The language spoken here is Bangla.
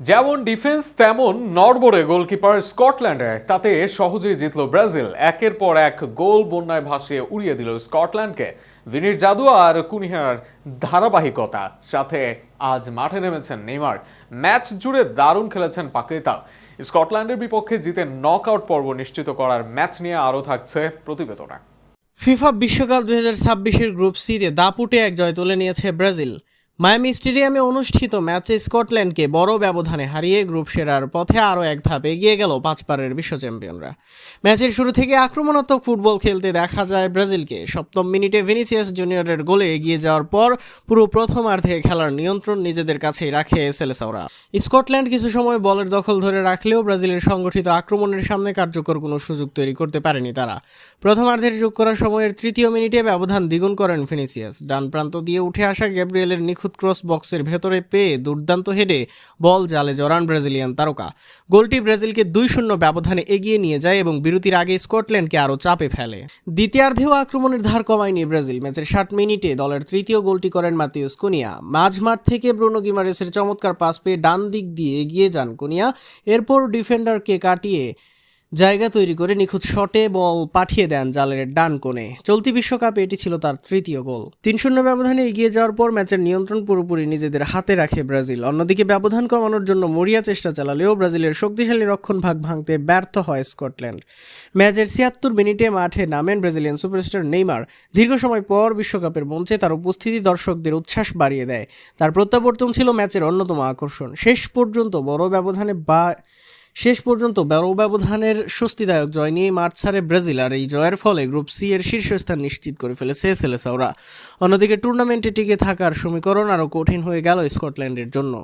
যেমন ডিফেন্স তেমন নড়বড়ে গোলকিপার স্কটল্যান্ডে তাতে সহজেই জিতল ব্রাজিল। একের পর এক গোল বন্যায় ভাসিয়ে উড়িয়ে দিল স্কটল্যান্ডকে। ভিনির জাদু আর কুনিহার ধারাবাহিকতা সাথে আজ মাঠে নেমেছেন নেইমার। ম্যাচ জুড়ে দারুণ খেলেছেন পাকেতা। স্কটল্যান্ডের বিপক্ষে জিতে নকআউট পর্ব নিশ্চিত করার ম্যাচ নিয়ে আরও থাকছে প্রতিবেদনা। ফিফা বিশ্বকাপ 2026-এর গ্রুপ সিতে দাপুটে এক জয় তুলে নিয়েছে ব্রাজিল। মায়ামি স্টেডিয়ামে অনুষ্ঠিত ম্যাচে স্কটল্যান্ডকে বড় ব্যবধানে হারিয়ে গ্রুপ সেরার পথে আরও এক ধাপ এগিয়ে গেল পাঁচবারের বিশ্ব চ্যাম্পিয়নরা। ম্যাচের শুরু থেকে আক্রমণাত্মক ফুটবল খেলতে দেখা যায় ব্রাজিলকে। সপ্তম মিনিটে ভিনিসিয়াস জুনিয়রের গোলে এগিয়ে যাওয়ার পর পুরো প্রথমার্ধে খেলার নিয়ন্ত্রণ নিজেদের কাছেই রাখে সেলেসাওরা। স্কটল্যান্ড কিছু সময় বলের দখল ধরে রাখলেও ব্রাজিলের সংগঠিত আক্রমণের সামনে কার্যকর কোনো সুযোগ তৈরি করতে পারেনি তারা। প্রথমার্ধের যোগ করা সময়ের তৃতীয় মিনিটে ব্যবধান দ্বিগুণ করেন ভিনিসিয়াস। ডান প্রান্ত দিয়ে উঠে আসা গ্যাব্রিয়েলের নিখুঁত ক্রস বক্সের ভেতরে পেয়ে দুর্দান্ত হেডে বল জালে জড়ান ব্রাজিলিয়ান তারকা। গোলটি ব্রাজিলকে 2-0 ব্যবধানে এগিয়ে নিয়ে যায় এবং বিরতির আগে স্কটল্যান্ডকে আরও চাপে ফেলে। দ্বিতীয়ার্ধেও আক্রমণের ধার কমায়নি ব্রাজিল। ম্যাচের 60 মিনিটে দলের তৃতীয় গোলটি করেন মাতিউস কুনিয়া। মাঝমাঠ থেকে ব্রুনো গিমারেসের চমৎকার পাস পেয়ে ডান দিক দিয়ে এগিয়ে যান কুনিয়া। এরপর ডিফেন্ডারকে কাটিয়ে জায়গা তৈরি করে নিখুঁত শটে বল পাঠিয়ে দেন জালের ডান কোণে। চলতি বিশ্বকাপে এটি ছিল তার তৃতীয় গোল। 3-0 ব্যবধানে এগিয়ে যাওয়ার পর ম্যাচের নিয়ন্ত্রণ পুরোপুরি নিজেদের হাতে রাখে ব্রাজিল। অন্যদিকে ব্যবধান কমানোর জন্য মরিয়া চেষ্টা চালালেও ব্রাজিলের শক্তিশালী রক্ষণভাগ ভাঙতে ব্যর্থ হয় স্কটল্যান্ড। ম্যাচের 76 মিনিটে মাঠে নামেন ব্রাজিলিয়ান সুপারস্টার নেইমার। দীর্ঘ সময় পর বিশ্বকাপের মঞ্চে তার উপস্থিতি দর্শকদের উচ্ছ্বাস বাড়িয়ে দেয়। তার প্রত্যাবর্তন ছিল ম্যাচের অন্যতম আকর্ষণ। শেষ পর্যন্ত বড় ব্যবধানের স্বস্তিদায়ক জয় নিয়ে মাঠ ছাড়ে ব্রাজিল। আর এই জয়ের ফলে গ্রুপ সি এর শীর্ষস্থান নিশ্চিত করে ফেলেছে সেলেসাওরা। অন্যদিকে টুর্নামেন্টে টিকে থাকার সমীকরণ আরও কঠিন হয়ে গেল স্কটল্যান্ডের জন্য।